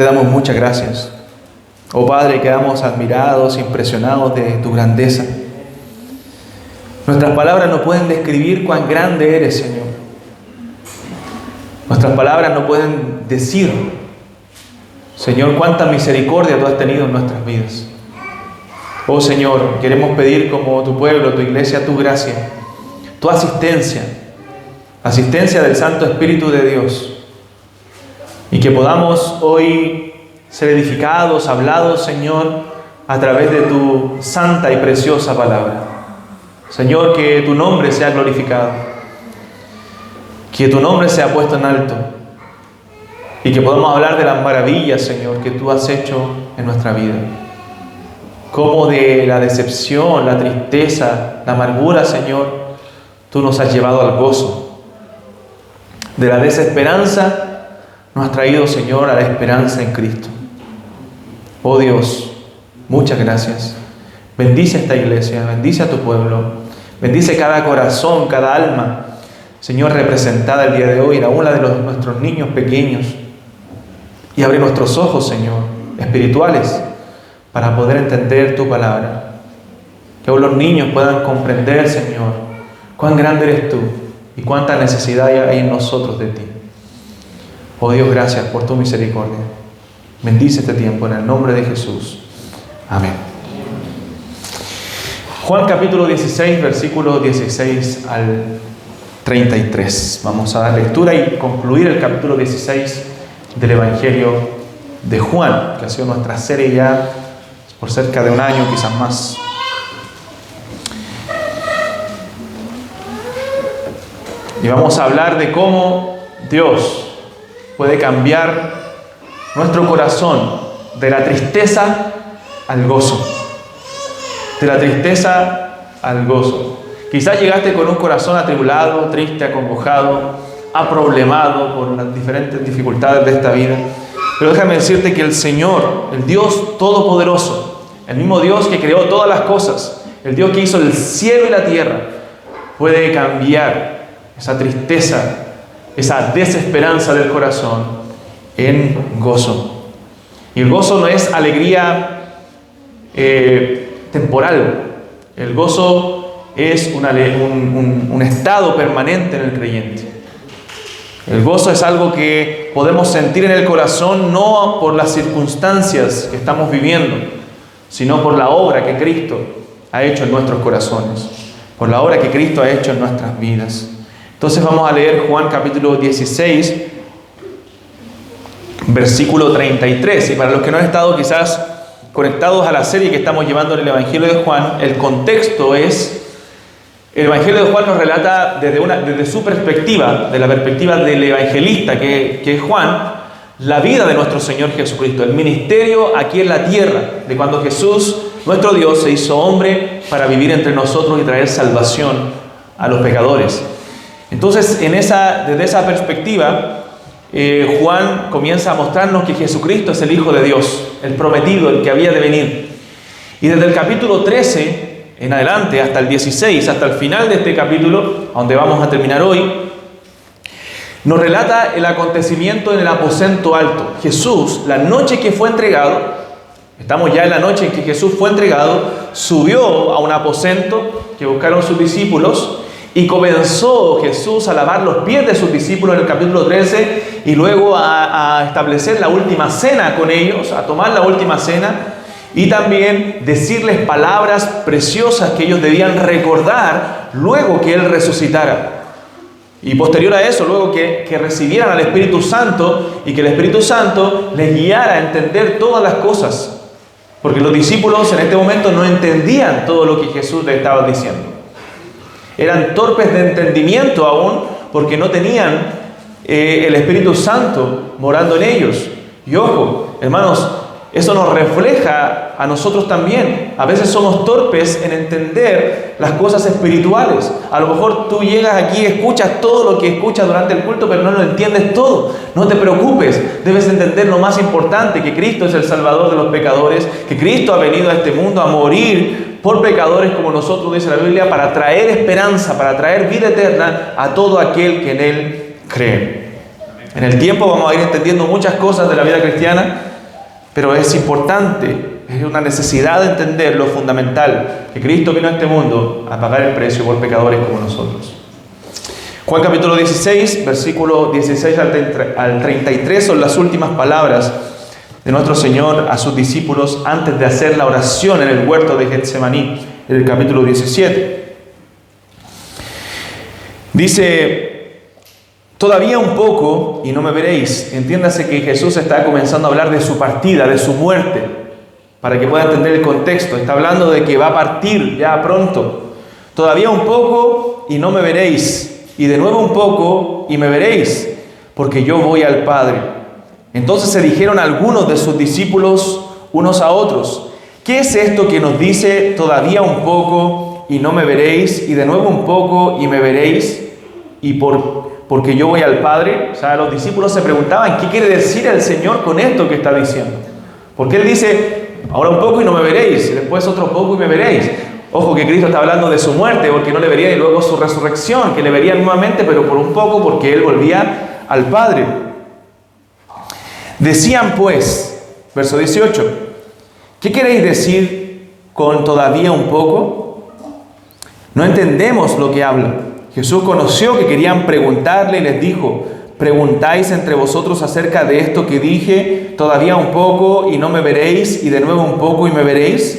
Te damos muchas gracias. Oh Padre, quedamos admirados, impresionados de tu grandeza. Nuestras palabras no pueden describir cuán grande eres, Señor. Nuestras palabras no pueden decir, Señor, cuánta misericordia tú has tenido en nuestras vidas. Oh Señor, queremos pedir como tu pueblo, tu iglesia, tu gracia, tu asistencia del Santo Espíritu de Dios. Y que podamos hoy ser edificados, hablados, Señor, a través de tu santa y preciosa palabra. Señor, que tu nombre sea glorificado, que tu nombre sea puesto en alto y que podamos hablar de las maravillas, Señor, que tú has hecho en nuestra vida. Como de la decepción, la tristeza, la amargura, Señor, tú nos has llevado al gozo. De la desesperanza nos has traído, Señor, a la esperanza en Cristo. Oh Dios, muchas gracias. Bendice a esta iglesia, bendice a tu pueblo, bendice cada corazón, cada alma, Señor, representada el día de hoy, aún la de nuestros niños pequeños. Y abre nuestros ojos, Señor, espirituales, para poder entender tu palabra. Que aún los niños puedan comprender, Señor, cuán grande eres tú y cuánta necesidad hay en nosotros de ti. Oh Dios, gracias por tu misericordia. Bendice este tiempo en el nombre de Jesús. Amén. Juan capítulo 16, versículos 16 al 33. Vamos a dar lectura y concluir el capítulo 16 del Evangelio de Juan, que ha sido nuestra serie ya por cerca de un año, quizás más. Y vamos a hablar de cómo Dios puede cambiar nuestro corazón de la tristeza al gozo. De la tristeza al gozo. Quizás llegaste con un corazón atribulado, triste, acongojado, aproblemado por las diferentes dificultades de esta vida. Pero déjame decirte que el Señor, el Dios Todopoderoso, el mismo Dios que creó todas las cosas, el Dios que hizo el cielo y la tierra, puede cambiar esa tristeza, esa desesperanza del corazón en gozo. Y el gozo no es alegría temporal. El gozo es un estado permanente en el creyente. El gozo es algo que podemos sentir en el corazón no por las circunstancias que estamos viviendo, sino por la obra que Cristo ha hecho en nuestros corazones, por la obra que Cristo ha hecho en nuestras vidas. Entonces vamos a leer Juan capítulo 16, versículo 33. Y para los que no han estado quizás conectados a la serie que estamos llevando en el Evangelio de Juan, el contexto es, el Evangelio de Juan nos relata desde su perspectiva, de la perspectiva del evangelista que es Juan, la vida de nuestro Señor Jesucristo, el ministerio aquí en la tierra, de cuando Jesús, nuestro Dios, se hizo hombre para vivir entre nosotros y traer salvación a los pecadores. Entonces, desde esa perspectiva, Juan comienza a mostrarnos que Jesucristo es el Hijo de Dios, el prometido, el que había de venir. Y desde el capítulo 13 en adelante, hasta el 16, hasta el final de este capítulo, donde vamos a terminar hoy, nos relata el acontecimiento en el aposento alto. Jesús, la noche que fue entregado, estamos ya en la noche en que Jesús fue entregado, subió a un aposento que buscaron sus discípulos. Y comenzó Jesús a lavar los pies de sus discípulos en el capítulo 13 y luego a establecer la última cena con ellos, a tomar la última cena y también decirles palabras preciosas que ellos debían recordar luego que Él resucitara. Y posterior a eso, luego que recibieran al Espíritu Santo y que el Espíritu Santo les guiara a entender todas las cosas. Porque los discípulos en este momento no entendían todo lo que Jesús les estaba diciendo. Eran torpes de entendimiento aún porque no tenían el Espíritu Santo morando en ellos. Y ojo, hermanos, eso nos refleja a nosotros también. A veces somos torpes en entender las cosas espirituales. A lo mejor tú llegas aquí y escuchas todo lo que escuchas durante el culto, pero no lo entiendes todo. No te preocupes, debes entender lo más importante, que Cristo es el Salvador de los pecadores, que Cristo ha venido a este mundo a morir por pecadores como nosotros, dice la Biblia, para traer esperanza, para traer vida eterna a todo aquel que en Él cree. En el tiempo vamos a ir entendiendo muchas cosas de la vida cristiana, pero es importante, es una necesidad de entender lo fundamental, que Cristo vino a este mundo a pagar el precio por pecadores como nosotros. Juan capítulo 16, versículo 16 al 33 son las últimas palabras de nuestro Señor a sus discípulos antes de hacer la oración en el huerto de Getsemaní, en el capítulo 17. Dice: todavía un poco y no me veréis. Entiéndase que Jesús está comenzando a hablar de su partida, de su muerte, para que pueda entender el contexto. Está hablando de que va a partir ya pronto. Todavía un poco y no me veréis. Y de nuevo un poco y me veréis, porque yo voy al Padre. Entonces se dijeron algunos de sus discípulos unos a otros: ¿qué es esto que nos dice todavía un poco y no me veréis? Y de nuevo un poco y me veréis. Y porque yo voy al Padre. O sea, los discípulos se preguntaban: ¿qué quiere decir el Señor con esto que está diciendo? Porque Él dice: ahora un poco y no me veréis, y después otro poco y me veréis. Ojo que Cristo está hablando de su muerte, porque no le verían, y luego su resurrección, que le verían nuevamente, pero por un poco, porque Él volvía al Padre. Decían pues, verso 18: ¿qué queréis decir con todavía un poco? No entendemos lo que habla. Jesús conoció que querían preguntarle y les dijo: ¿preguntáis entre vosotros acerca de esto que dije, todavía un poco y no me veréis, y de nuevo un poco y me veréis?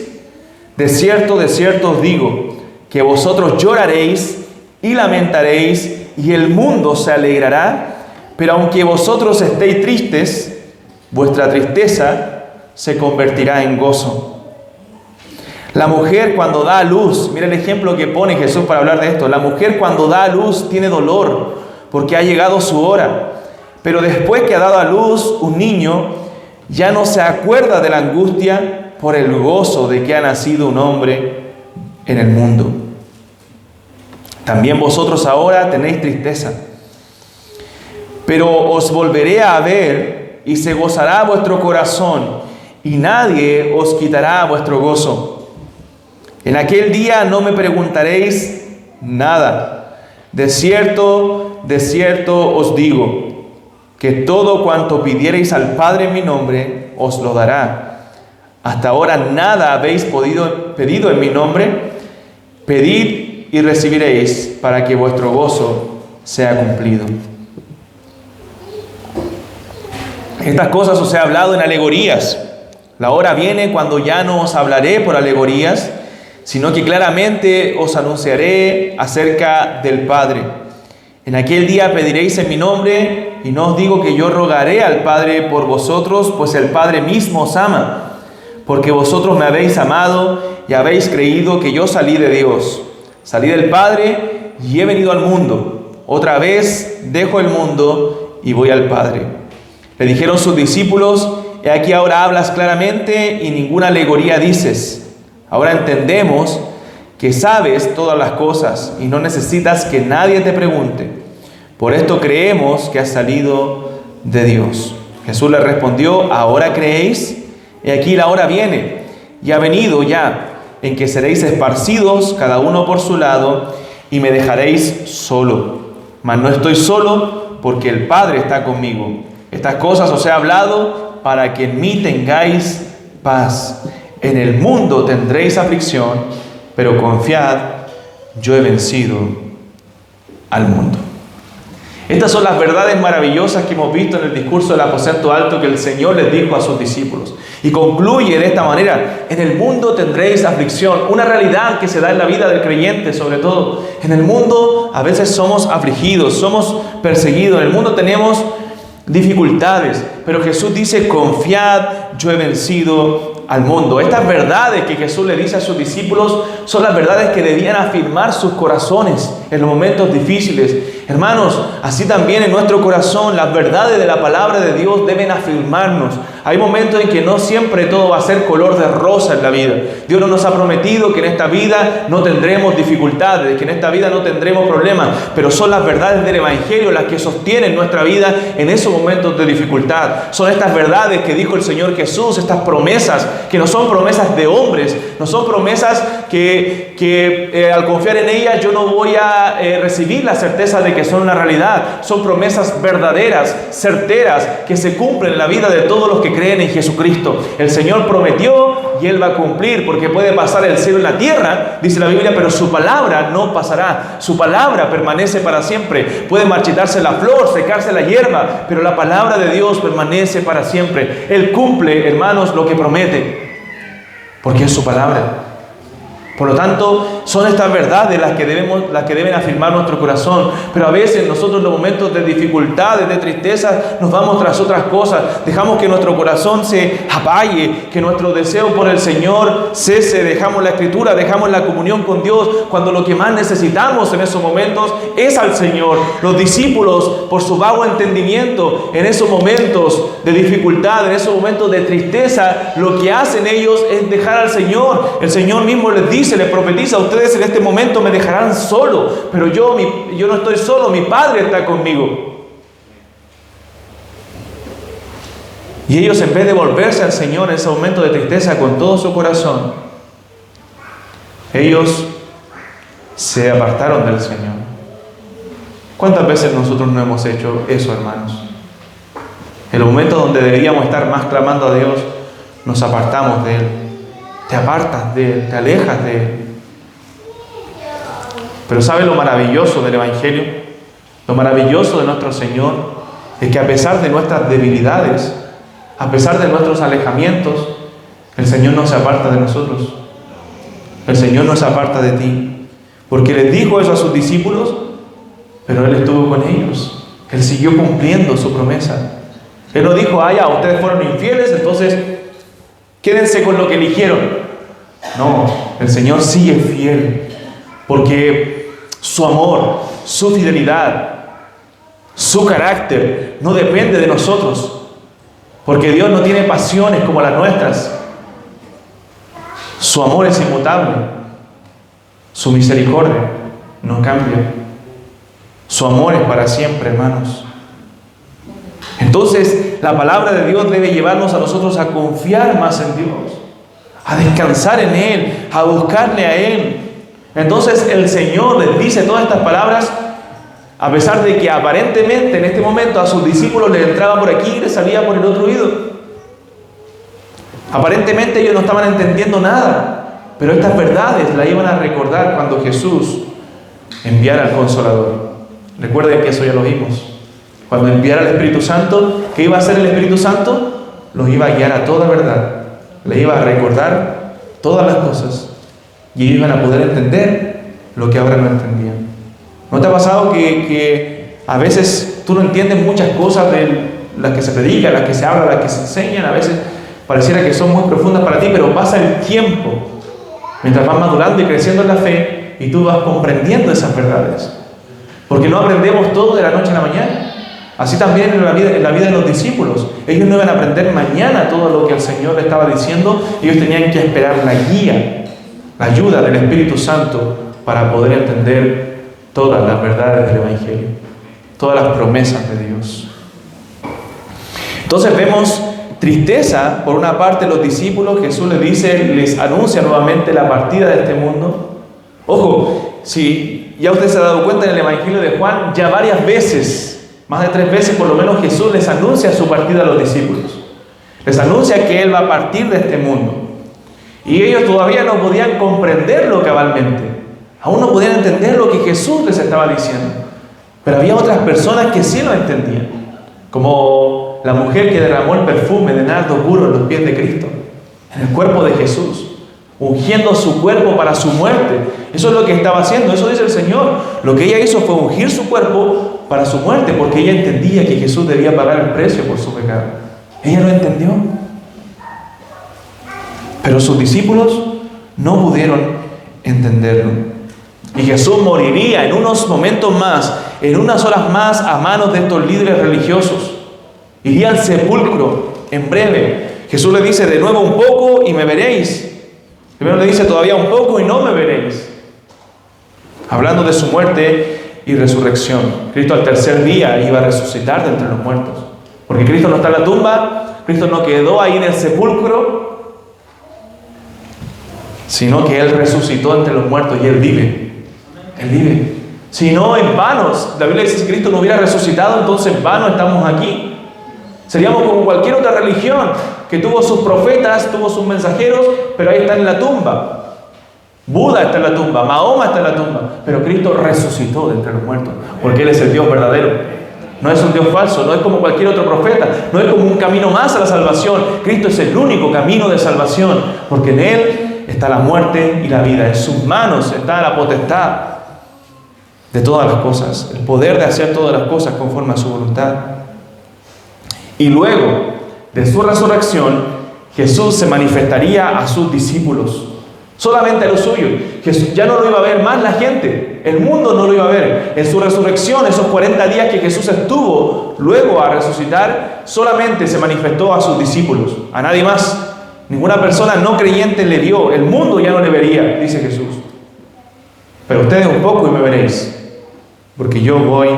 De cierto os digo, que vosotros lloraréis y lamentaréis, y el mundo se alegrará, pero aunque vosotros estéis tristes, vuestra tristeza se convertirá en gozo. La mujer cuando da a luz, mira el ejemplo que pone Jesús para hablar de esto. La mujer cuando da a luz tiene dolor, porque ha llegado su hora. Pero después que ha dado a luz un niño, ya no se acuerda de la angustia por el gozo de que ha nacido un hombre en el mundo. También vosotros ahora tenéis tristeza, pero os volveré a ver y se gozará vuestro corazón, y nadie os quitará vuestro gozo. En aquel día no me preguntaréis nada. De cierto os digo, que todo cuanto pidiereis al Padre en mi nombre, os lo dará. Hasta ahora nada habéis pedido en mi nombre. Pedid y recibiréis, para que vuestro gozo sea cumplido. Estas cosas os he hablado en alegorías. La hora viene cuando ya no os hablaré por alegorías, sino que claramente os anunciaré acerca del Padre. En aquel día pediréis en mi nombre, y no os digo que yo rogaré al Padre por vosotros, pues el Padre mismo os ama, porque vosotros me habéis amado y habéis creído que yo salí de Dios. Salí del Padre y he venido al mundo. Otra vez dejo el mundo y voy al Padre. Le dijeron sus discípulos: he aquí ahora hablas claramente y ninguna alegoría dices. Ahora entendemos que sabes todas las cosas y no necesitas que nadie te pregunte. Por esto creemos que has salido de Dios. Jesús le respondió: ¿ahora creéis? Y aquí la hora viene, y ha venido ya, en que seréis esparcidos cada uno por su lado, y me dejaréis solo. Mas no estoy solo, porque el Padre está conmigo. Estas cosas os he hablado para que en mí tengáis paz. En el mundo tendréis aflicción, pero confiad, yo he vencido al mundo. Estas son las verdades maravillosas que hemos visto en el discurso del aposento alto que el Señor les dijo a sus discípulos. Y concluye de esta manera: en el mundo tendréis aflicción. Una realidad que se da en la vida del creyente, sobre todo. En el mundo a veces somos afligidos, somos perseguidos. En el mundo tenemos dificultades. Pero Jesús dice: confiad, yo he vencido al mundo. Estas verdades que Jesús le dice a sus discípulos son las verdades que debían afirmar sus corazones en los momentos difíciles. Hermanos, así también en nuestro corazón las verdades de la palabra de Dios deben afirmarnos. Hay momentos en que no siempre todo va a ser color de rosa en la vida. Dios no nos ha prometido que en esta vida no tendremos dificultades, que en esta vida no tendremos problemas, pero son las verdades del Evangelio las que sostienen nuestra vida en esos momentos de dificultad. Son estas verdades que dijo el Señor Jesús, estas promesas que no son promesas de hombres, no son promesas que al confiar en ellas yo no voy a recibir la certeza de de que son una realidad, son promesas verdaderas, certeras, que se cumplen en la vida de todos los que creen en Jesucristo. El Señor prometió y Él va a cumplir, porque puede pasar el cielo y la tierra, dice la Biblia, pero su palabra no pasará. Su palabra permanece para siempre. Puede marchitarse la flor, secarse la hierba, pero la palabra de Dios permanece para siempre. Él cumple, hermanos, lo que promete, porque es su palabra. Por lo tanto, son estas verdades las que deben afirmar nuestro corazón. Pero a veces nosotros en los momentos de dificultades, de tristeza, nos vamos tras otras cosas. Dejamos que nuestro corazón se apague, que nuestro deseo por el Señor cese. Dejamos la Escritura, dejamos la comunión con Dios, cuando lo que más necesitamos en esos momentos es al Señor. Los discípulos, por su vago entendimiento, en esos momentos de dificultad, en esos momentos de tristeza, lo que hacen ellos es dejar al Señor. El Señor mismo les dice, les profetiza: ustedes en este momento me dejarán solo, pero yo no estoy solo, mi Padre está conmigo. Y ellos, en vez de volverse al Señor en ese momento de tristeza con todo su corazón, ellos se apartaron del Señor. ¿Cuántas veces nosotros no hemos hecho eso, hermanos? En los momentos donde deberíamos estar más clamando a Dios, nos apartamos de Él. Te apartas de Él, te alejas de Él. Pero ¿sabe lo maravilloso del Evangelio? Lo maravilloso de nuestro Señor es que a pesar de nuestras debilidades, a pesar de nuestros alejamientos, el Señor no se aparta de nosotros. El Señor no se aparta de ti. Porque les dijo eso a sus discípulos, pero Él estuvo con ellos. Él siguió cumpliendo su promesa. Él no dijo: ya, ustedes fueron infieles, entonces quédense con lo que eligieron. No, el Señor sigue fiel, porque su amor, su fidelidad, su carácter no depende de nosotros, porque Dios no tiene pasiones como las nuestras. Su amor es inmutable, su misericordia no cambia, su amor es para siempre, hermanos. Entonces, la palabra de Dios debe llevarnos a nosotros a confiar más en Dios, a descansar en Él, a buscarle a Él. Entonces, el Señor les dice todas estas palabras, a pesar de que aparentemente en este momento a sus discípulos les entraba por aquí y les salía por el otro oído. Aparentemente ellos no estaban entendiendo nada, pero estas verdades las iban a recordar cuando Jesús enviara al Consolador. Recuerden que eso ya lo vimos. Cuando enviara al Espíritu Santo, ¿qué iba a hacer el Espíritu Santo? Los iba a guiar a toda verdad. Les iba a recordar todas las cosas. Y ellos iban a poder entender lo que ahora no entendían. ¿No te ha pasado que a veces tú no entiendes muchas cosas de las que se predican, las que se hablan, las que se enseñan? A veces pareciera que son muy profundas para ti, pero pasa el tiempo mientras vas madurando y creciendo en la fe y tú vas comprendiendo esas verdades. Porque no aprendemos todo de la noche a la mañana. Así también en la vida de los discípulos. Ellos no iban a aprender mañana todo lo que el Señor les estaba diciendo. Ellos tenían que esperar la guía, la ayuda del Espíritu Santo para poder entender todas las verdades del Evangelio, todas las promesas de Dios. Entonces vemos tristeza por una parte los discípulos. Jesús les dice, les anuncia nuevamente la partida de este mundo. Ojo, si ya usted se ha dado cuenta en el Evangelio de Juan, ya varias veces, más de 3 veces por lo menos, Jesús les anuncia su partida a los discípulos. Les anuncia que Él va a partir de este mundo. Y ellos todavía no podían comprenderlo cabalmente. Aún no podían entender lo que Jesús les estaba diciendo. Pero había otras personas que sí lo entendían. Como la mujer que derramó el perfume de nardo puro en los pies de Cristo, en el cuerpo de Jesús, ungiendo su cuerpo para su muerte. Eso es lo que estaba haciendo, eso dice el Señor. Lo que ella hizo fue ungir su cuerpo para su muerte, porque ella entendía que Jesús debía pagar el precio por su pecado. Ella lo entendió. Pero sus discípulos no pudieron entenderlo. Y Jesús moriría en unos momentos más, en unas horas más, a manos de estos líderes religiosos. Iría al sepulcro en breve. Jesús le dice: de nuevo un poco y me veréis. Primero le dice: todavía un poco y no me veréis. Hablando de su muerte y resurrección. Cristo al tercer día iba a resucitar de entre los muertos. Porque Cristo no está en la tumba, Cristo no quedó ahí en el sepulcro, sino que Él resucitó entre los muertos y Él vive. Él vive. Si no, en vano. La Biblia dice, si Cristo no hubiera resucitado, entonces en vano estamos aquí. Seríamos como cualquier otra religión que tuvo sus profetas, tuvo sus mensajeros, pero ahí están en la tumba. Buda está en la tumba, Mahoma está en la tumba, pero Cristo resucitó de entre los muertos, porque Él es el Dios verdadero. No es un Dios falso, no es como cualquier otro profeta, no es como un camino más a la salvación. Cristo es el único camino de salvación, porque en Él está la muerte y la vida. En sus manos está la potestad de todas las cosas, el poder de hacer todas las cosas conforme a su voluntad. Y luego de su resurrección, Jesús se manifestaría a sus discípulos, solamente a los suyos. Jesús ya no lo iba a ver más la gente, el mundo no lo iba a ver. En su resurrección, esos 40 días que Jesús estuvo luego a resucitar, solamente se manifestó a sus discípulos, a nadie más. Ninguna persona no creyente le vio, el mundo ya no le vería, dice Jesús. Pero ustedes un poco y me veréis, porque yo voy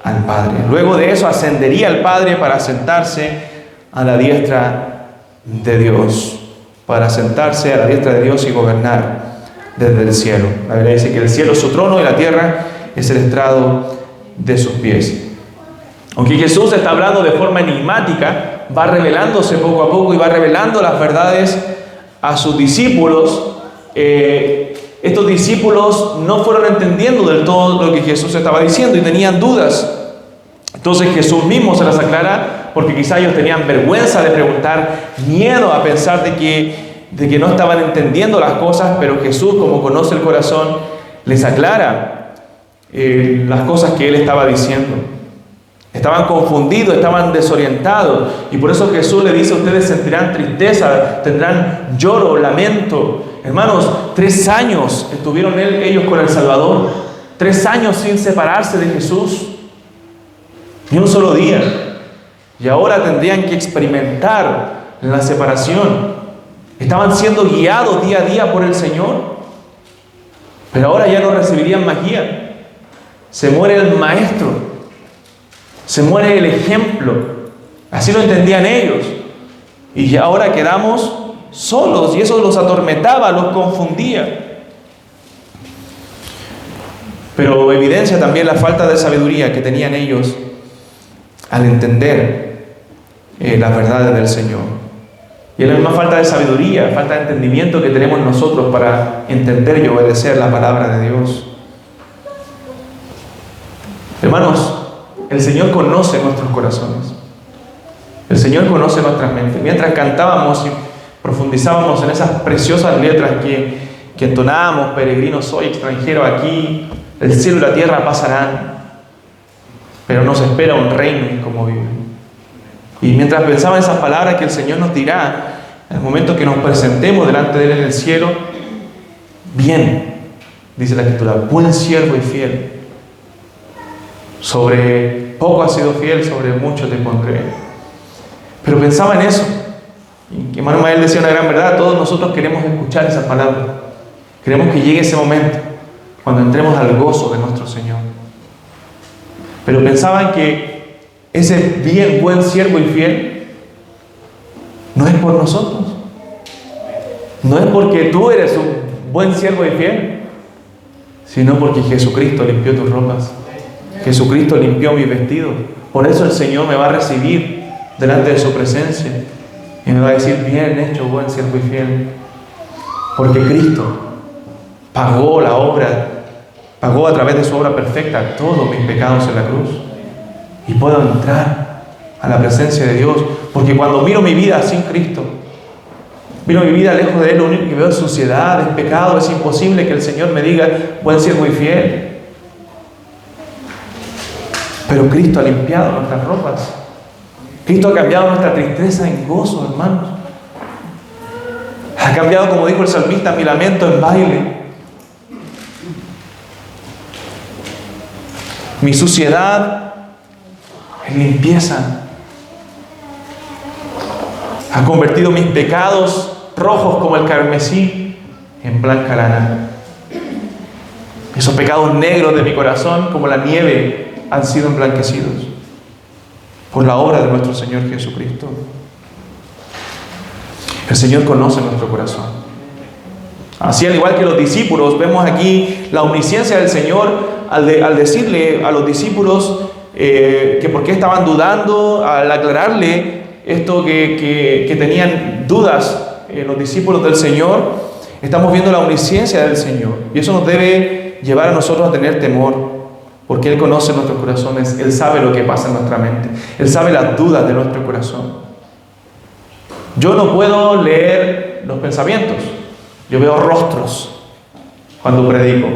al Padre. Luego de eso ascendería al Padre para sentarse a la diestra de Dios, para sentarse a la diestra de Dios y gobernar desde el cielo. La Biblia dice que el cielo es su trono y la tierra es el estrado de sus pies. Aunque Jesús está hablando de forma enigmática, va revelándose poco a poco y va revelando las verdades a sus discípulos. Estos discípulos no fueron entendiendo del todo lo que Jesús estaba diciendo y tenían dudas. Entonces Jesús mismo se las aclara, porque quizá ellos tenían vergüenza de preguntar, miedo a pensar de que no estaban entendiendo las cosas, pero Jesús, como conoce el corazón, les aclara las cosas que Él estaba diciendo. Estaban confundidos, estaban desorientados, y por eso Jesús le dice: ustedes sentirán tristeza, tendrán lloro, lamento. Hermanos, 3 años estuvieron ellos con el Salvador, 3 años sin separarse de Jesús, ni un solo día, y ahora tendrían que experimentar la separación. Estaban siendo guiados día a día por el Señor, pero ahora ya no recibirían más guía. Se muere el maestro, se muere el ejemplo, así lo entendían ellos, y ahora quedamos solos, y eso los atormentaba, los confundía. Pero evidencia también la falta de sabiduría que tenían ellos al entender las verdades del Señor. Y es la misma falta de sabiduría, falta de entendimiento que tenemos nosotros para entender y obedecer la palabra de Dios. Hermanos, el Señor conoce nuestros corazones. El Señor conoce nuestras mentes. Mientras cantábamos y profundizábamos en esas preciosas letras que entonábamos: peregrino soy, extranjero aquí, el cielo y la tierra pasarán, pero nos espera un reino inconmovible. Y mientras pensaba en esas palabras que el Señor nos dirá en el momento que nos presentemos delante de Él en el cielo: bien, dice la Escritura, buen siervo y fiel, sobre poco has sido fiel, sobre mucho te pondré. Pero pensaba en eso, y hermano Mael decía una gran verdad: todos nosotros queremos escuchar esas palabras, queremos que llegue ese momento cuando entremos al gozo de nuestro Señor. Pero pensaban que ese bien, buen siervo y fiel no es por nosotros, no es porque tú eres un buen siervo y fiel, sino porque Jesucristo limpió tus ropas, Jesucristo limpió mi vestido. Por eso el Señor me va a recibir delante de su presencia y me va a decir: bien hecho, buen siervo y fiel. Porque Cristo pagó la obra, pagó a través de su obra perfecta todos mis pecados en la cruz, y puedo entrar a la presencia de Dios. Porque cuando miro mi vida sin Cristo, miro mi vida lejos de Él, lo único que veo es suciedad, es pecado. Es imposible que el Señor me diga: buen siervo y fiel. Pero Cristo ha limpiado nuestras ropas. Cristo ha cambiado nuestra tristeza en gozo, hermanos. Ha cambiado, como dijo el salmista, mi lamento en baile. Mi suciedad en limpieza. Ha convertido mis pecados rojos como el carmesí en blanca lana. Esos pecados negros de mi corazón, como la nieve, han sido emblanquecidos por la obra de nuestro Señor Jesucristo. El Señor conoce nuestro corazón. Así, al igual que los discípulos, vemos aquí la omnisciencia del Señor al decirle a los discípulos que por qué estaban dudando, al aclararle esto que tenían dudas los discípulos del Señor, estamos viendo la omnisciencia del Señor. Y eso nos debe llevar a nosotros a tener temor, porque Él conoce nuestros corazones, Él sabe lo que pasa en nuestra mente, Él sabe las dudas de nuestro corazón. Yo no puedo leer los pensamientos, yo veo rostros cuando predico.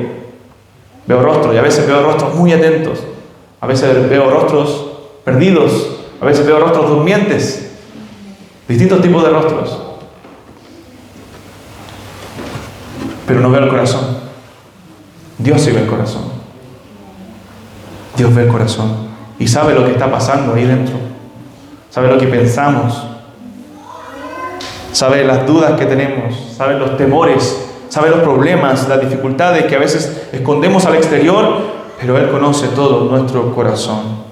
Veo rostros, y a veces veo rostros muy atentos, a veces veo rostros perdidos, a veces veo rostros durmientes, distintos tipos de rostros. Pero no veo el corazón. Dios sí ve el corazón. Dios ve el corazón y sabe lo que está pasando ahí dentro. Sabe lo que pensamos. Sabe las dudas que tenemos. Sabe los temores. Sabe los problemas, las dificultades que a veces escondemos al exterior. Pero Él conoce todo nuestro corazón.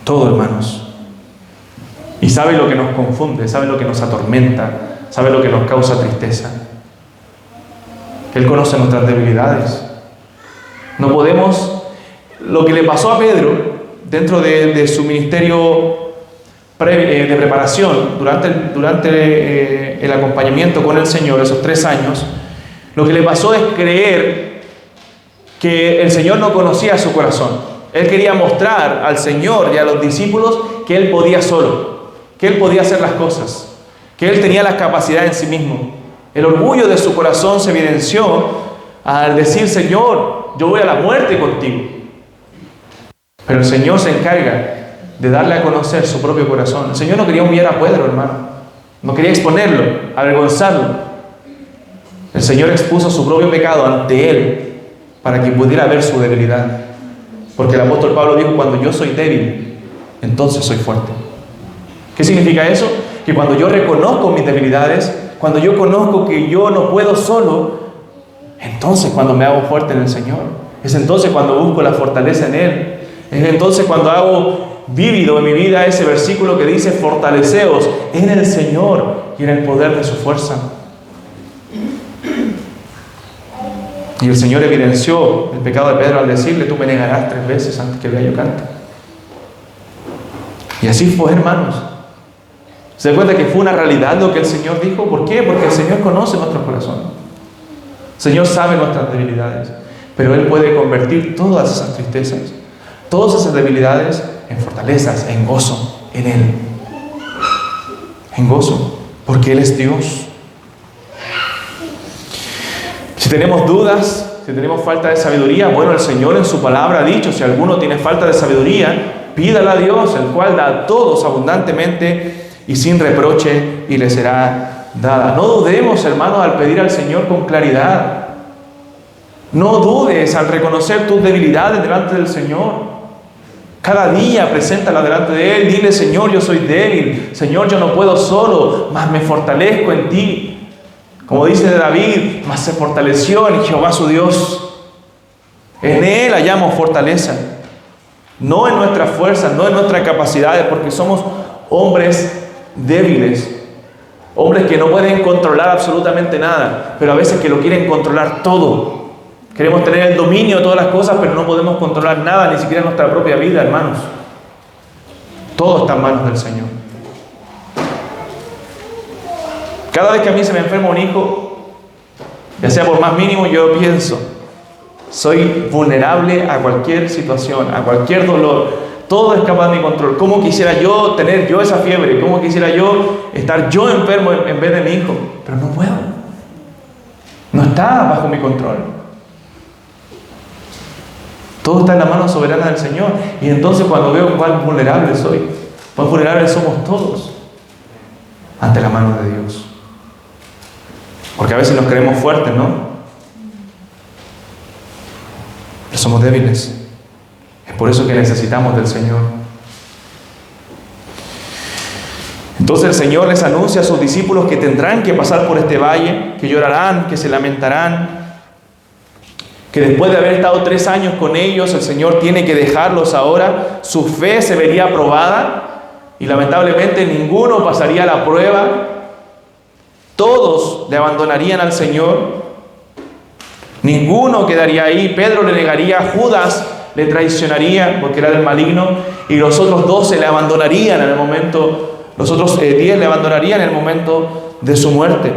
Todo, hermanos. Y sabe lo que nos confunde. Sabe lo que nos atormenta. Sabe lo que nos causa tristeza. Él conoce nuestras debilidades. No podemos... Lo que le pasó a Pedro dentro de su ministerio de preparación durante el acompañamiento con el Señor, esos 3 años, lo que le pasó es creer que el Señor no conocía su corazón. Él quería mostrar al Señor y a los discípulos que Él podía solo, que Él podía hacer las cosas, que Él tenía las capacidades en sí mismo. El orgullo de su corazón se evidenció al decir: Señor, yo voy a la muerte contigo. Pero el Señor se encarga de darle a conocer su propio corazón. El Señor no quería humillar a Pedro, hermano. No quería exponerlo, avergonzarlo. El Señor expuso su propio pecado ante él para que pudiera ver su debilidad. Porque el apóstol Pablo dijo: cuando yo soy débil, entonces soy fuerte. ¿Qué significa eso? Que cuando yo reconozco mis debilidades, cuando yo conozco que yo no puedo solo, entonces cuando me hago fuerte en el Señor. Es entonces cuando busco la fortaleza en Él. Es entonces cuando hago vívido en mi vida ese versículo que dice: fortaleceos en el Señor y en el poder de su fuerza. Y el Señor evidenció el pecado de Pedro al decirle: tú me negarás 3 veces antes que el gallo cante. Y así fue, hermanos. ¿Se da cuenta que fue una realidad lo que el Señor dijo? ¿Por qué? Porque el Señor conoce nuestro corazón. El Señor sabe nuestras debilidades, pero Él puede convertir todas esas tristezas, todas esas debilidades en fortalezas, en gozo, en Él. En gozo, porque Él es Dios. Si tenemos dudas, si tenemos falta de sabiduría, bueno, el Señor en su palabra ha dicho: si alguno tiene falta de sabiduría, pídala a Dios, el cual da a todos abundantemente y sin reproche, y le será dada. No dudemos, hermanos, al pedir al Señor con claridad. No dudes al reconocer tus debilidades delante del Señor. Cada día preséntala delante de Él. Dile: Señor, yo soy débil. Señor, yo no puedo solo, mas me fortalezco en ti. Como dice David: mas se fortaleció en Jehová su Dios. En Él hallamos fortaleza. No en nuestras fuerzas, no en nuestras capacidades, porque somos hombres débiles, hombres que no pueden controlar absolutamente nada, pero a veces que lo quieren controlar todo. Queremos tener el dominio de todas las cosas, pero no podemos controlar nada, ni siquiera nuestra propia vida, hermanos. Todo está en manos del Señor. Cada vez que a mí se me enferma un hijo, ya sea por más mínimo, yo pienso: soy vulnerable a cualquier situación, a cualquier dolor. Todo escapa de mi control. ¿Cómo quisiera yo tener esa fiebre? ¿Cómo quisiera yo estar yo enfermo en vez de mi hijo? Pero no puedo. No está bajo mi control. Todo está en la mano soberana del Señor. Y entonces cuando veo cuán vulnerable soy, cuán vulnerables somos todos ante la mano de Dios. Porque a veces nos creemos fuertes, ¿no? Pero somos débiles. Es por eso que necesitamos del Señor. Entonces el Señor les anuncia a sus discípulos que tendrán que pasar por este valle, que llorarán, que se lamentarán, que después de haber estado 3 años con ellos, el Señor tiene que dejarlos ahora. Su fe se vería probada y lamentablemente ninguno pasaría la prueba. Todos le abandonarían al Señor. Ninguno quedaría ahí. Pedro le negaría, Judas le traicionaría porque era del maligno, y los otros 12 le abandonarían en el momento, los otros 10 le abandonarían en el momento de su muerte.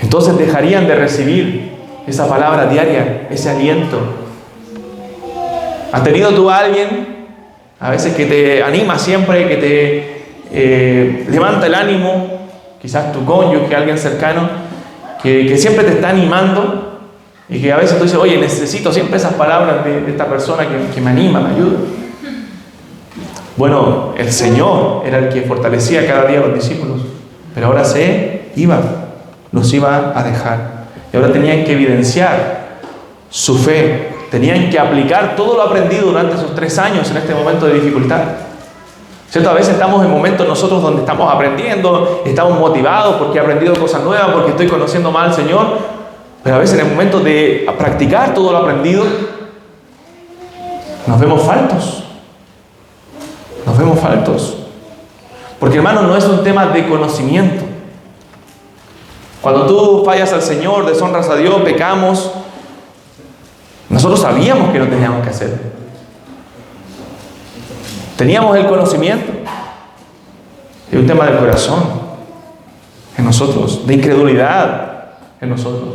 Entonces dejarían de recibir esa palabra diaria, ese aliento. ¿Has tenido tú a alguien a veces que te anima siempre, que te levanta el ánimo? Quizás tu cónyuge, alguien cercano, que siempre te está animando, y que a veces tú dices, oye, necesito siempre esas palabras de esta persona que me anima, me ayuda. Bueno, el Señor era el que fortalecía cada día a los discípulos, pero ahora los iba a dejar. Y ahora tenían que evidenciar su fe, tenían que aplicar todo lo aprendido durante esos 3 años en este momento de dificultad. ¿Cierto? A veces estamos en momentos nosotros donde estamos aprendiendo, estamos motivados porque he aprendido cosas nuevas, porque estoy conociendo más al Señor, pero a veces en el momento de practicar todo lo aprendido, nos vemos faltos. Nos vemos faltos. Porque, hermano, no es un tema de conocimiento. Cuando tú fallas al Señor, deshonras a Dios, pecamos, nosotros sabíamos que no teníamos que hacer. Teníamos el conocimiento. Es un tema del corazón en nosotros, de incredulidad en nosotros.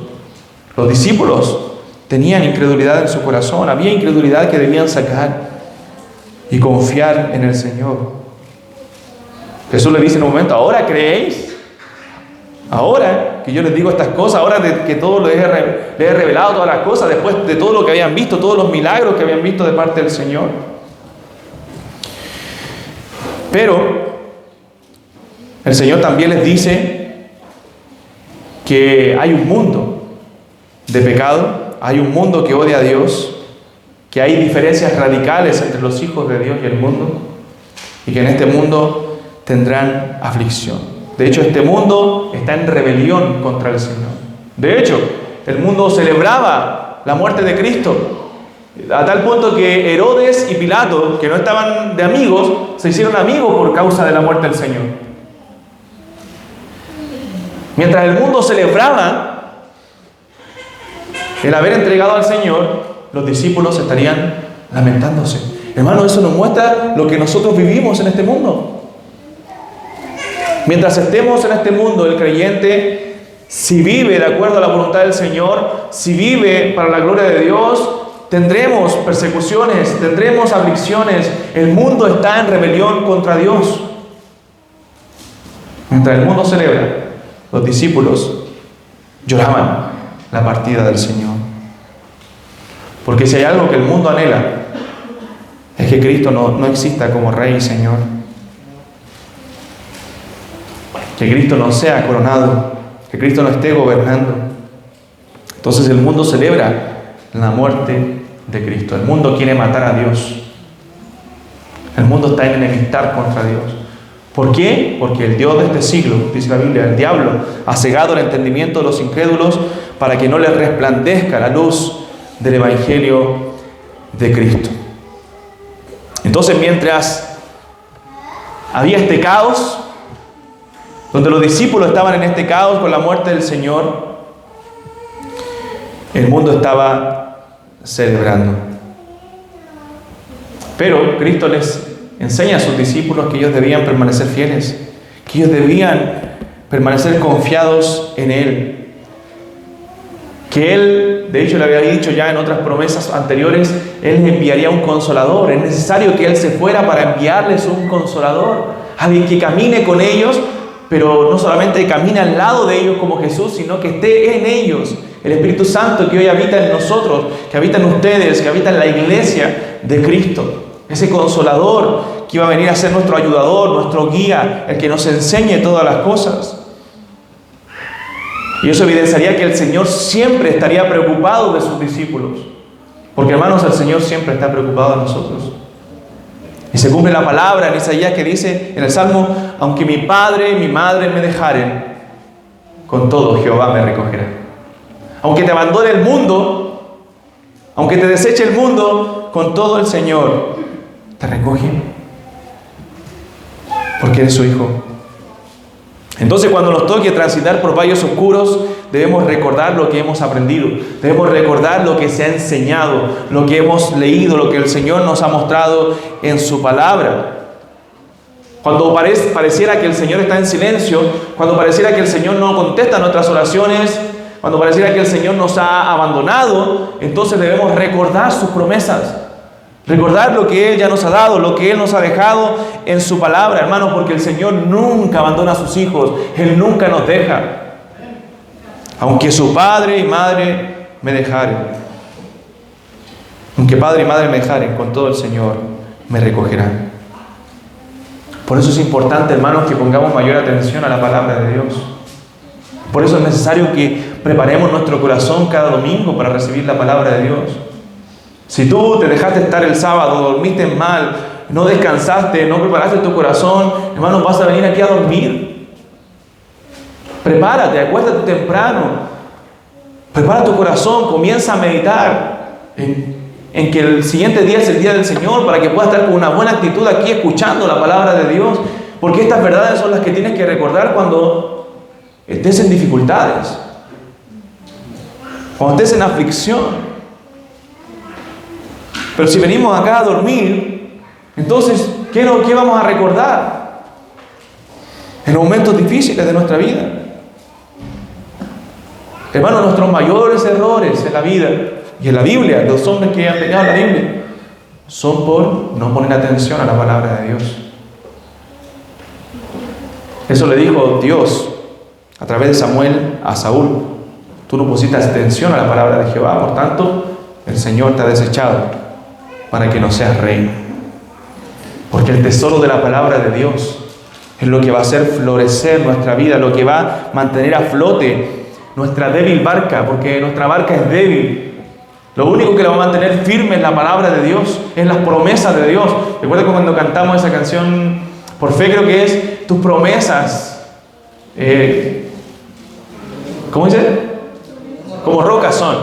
Los discípulos tenían incredulidad en su corazón, había incredulidad que debían sacar y confiar en el Señor. Jesús le dice en un momento, ¿ahora creéis? Ahora que yo les digo estas cosas, ahora de que todo les he revelado todas las cosas, después de todo lo que habían visto, todos los milagros que habían visto de parte del Señor. Pero el Señor también les dice que hay un mundo de pecado, hay un mundo que odia a Dios, que hay diferencias radicales entre los hijos de Dios y el mundo, y que en este mundo tendrán aflicción. De hecho, este mundo está en rebelión contra el Señor. De hecho, el mundo celebraba la muerte de Cristo, a tal punto que Herodes y Pilato, que no estaban de amigos, se hicieron amigos por causa de la muerte del Señor. Mientras el mundo celebraba el haber entregado al Señor, los discípulos estarían lamentándose. Hermano, eso nos muestra lo que nosotros vivimos en este mundo. Mientras estemos en este mundo, el creyente, si vive de acuerdo a la voluntad del Señor, si vive para la gloria de Dios, tendremos persecuciones, tendremos aflicciones. El mundo está en rebelión contra Dios. Mientras el mundo celebra, los discípulos lloraban la partida del Señor. Porque si hay algo que el mundo anhela, es que Cristo no exista como Rey y Señor. Que Cristo no sea coronado, que Cristo no esté gobernando. Entonces el mundo celebra la muerte de Cristo. El mundo quiere matar a Dios. El mundo está en enemistad contra Dios. ¿Por qué? Porque el Dios de este siglo, dice la Biblia, el diablo, ha cegado el entendimiento de los incrédulos para que no les resplandezca la luz del Evangelio de Cristo. Entonces, mientras había este caos, donde los discípulos estaban en este caos con la muerte del Señor, el mundo estaba celebrando. Pero Cristo les enseña a sus discípulos que ellos debían permanecer fieles, que ellos debían permanecer confiados en Él. Que Él, de hecho le había dicho ya en otras promesas anteriores, Él les enviaría un consolador. Es necesario que Él se fuera para enviarles un consolador, alguien que camine con ellos, pero no solamente camine al lado de ellos como Jesús, sino que esté en ellos. El Espíritu Santo que hoy habita en nosotros, que habita en ustedes, que habita en la iglesia de Cristo. Ese consolador que iba a venir a ser nuestro ayudador, nuestro guía, el que nos enseñe todas las cosas. Y eso evidenciaría que el Señor siempre estaría preocupado de sus discípulos. Porque, hermanos, el Señor siempre está preocupado de nosotros. Y se cumple la palabra en Isaías que dice en el Salmo: aunque mi padre y mi madre me dejaren, con todo Jehová me recogerá. Aunque te abandone el mundo, aunque te deseche el mundo, con todo el Señor te recoge. Porque eres su hijo. Entonces, cuando nos toque transitar por valles oscuros, debemos recordar lo que hemos aprendido, debemos recordar lo que se ha enseñado, lo que hemos leído, lo que el Señor nos ha mostrado en su palabra. Cuando pareciera que el Señor está en silencio, cuando pareciera que el Señor no contesta nuestras oraciones, cuando pareciera que el Señor nos ha abandonado, entonces debemos recordar sus promesas, recordar lo que Él ya nos ha dado, lo que Él nos ha dejado en su palabra, hermanos, porque el Señor nunca abandona a sus hijos, Él nunca nos deja. Aunque su padre y madre me dejaren, aunque padre y madre me dejaren, con todo el Señor me recogerá. Por eso es importante, hermanos, que pongamos mayor atención a la palabra de Dios. Por eso es necesario que preparemos nuestro corazón cada domingo para recibir la palabra de Dios. Si tú te dejaste estar el sábado, dormiste mal, no descansaste, no preparaste tu corazón, hermanos, vas a venir aquí a dormir. Prepárate, acuéstate temprano. Prepara tu corazón, comienza a meditar en que el siguiente día es el día del Señor, para que puedas estar con una buena actitud aquí escuchando la palabra de Dios, porque estas verdades son las que tienes que recordar cuando estés en dificultades, cuando estés en aflicción. Pero si venimos acá a dormir, entonces, ¿qué vamos a recordar en los momentos difíciles de nuestra vida? Hermanos, nuestros mayores errores en la vida y en la Biblia, los hombres que han pecado en la Biblia, son por no poner atención a la palabra de Dios. Eso le dijo Dios a través de Samuel a Saúl: tú no pusiste atención a la palabra de Jehová, por tanto el Señor te ha desechado para que no seas rey. Porque el tesoro de la palabra de Dios es lo que va a hacer florecer nuestra vida, lo que va a mantener a flote nuestra débil barca, porque nuestra barca es débil. Lo único que la va a mantener firme es la palabra de Dios, es las promesas de Dios. Recuerdo cuando cantamos esa canción por fe, creo que es tus promesas, ¿cómo dice? Como rocas son.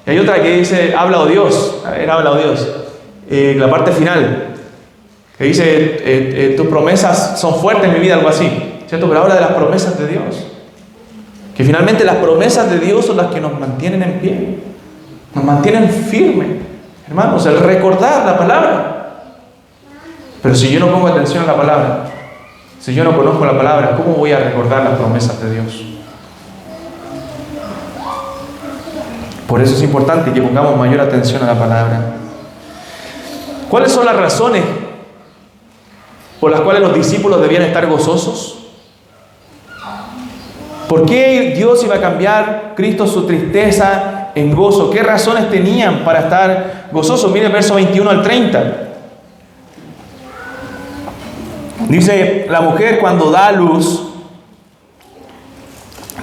Y hay otra que dice habla, oh Dios. A ver, habla, oh Dios. La parte final que dice tus promesas son fuertes en mi vida, algo así, ¿cierto? Pero habla de las promesas de Dios, que finalmente las promesas de Dios son las que nos mantienen en pie, nos mantienen firmes, hermanos, el recordar la palabra. Pero si yo no pongo atención a la palabra, si yo no conozco la palabra, ¿cómo voy a recordar las promesas de Dios? Por eso es importante que pongamos mayor atención a la palabra. ¿Cuáles son las razones por las cuales los discípulos debían estar gozosos? ¿Por qué Dios iba a cambiar Cristo su tristeza en gozo? ¿Qué razones tenían para estar gozosos? Mire el verso 21 al 30. Dice, la mujer cuando da a luz,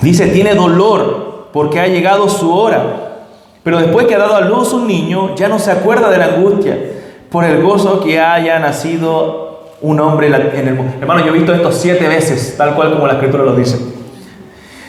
dice, tiene dolor porque ha llegado su hora. Pero después que ha dado a luz un niño, ya no se acuerda de la angustia por el gozo que haya nacido un hombre en el mundo. Hermano, yo he visto esto 7 veces, tal cual como la Escritura lo dice.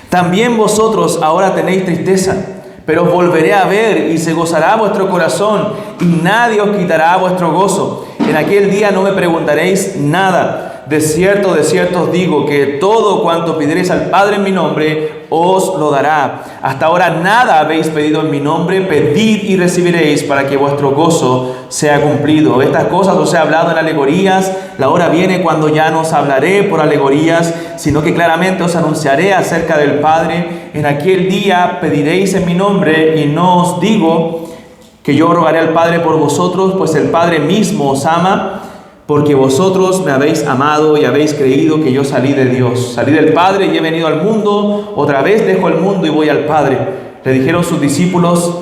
También vosotros ahora tenéis tristeza, pero os volveré a ver y se gozará vuestro corazón y nadie os quitará vuestro gozo. En aquel día no me preguntaréis nada. De cierto os digo que todo cuanto pidiereis al Padre en mi nombre, os lo dará. Hasta ahora nada habéis pedido en mi nombre, pedid y recibiréis para que vuestro gozo sea cumplido. Estas cosas os he hablado en alegorías, la hora viene cuando ya no os hablaré por alegorías, sino que claramente os anunciaré acerca del Padre. En aquel día pediréis en mi nombre y no os digo que yo rogaré al Padre por vosotros, pues el Padre mismo os ama, porque vosotros me habéis amado y habéis creído que yo salí de Dios. Salí del Padre y he venido al mundo, otra vez dejo el mundo y voy al Padre. Le dijeron sus discípulos,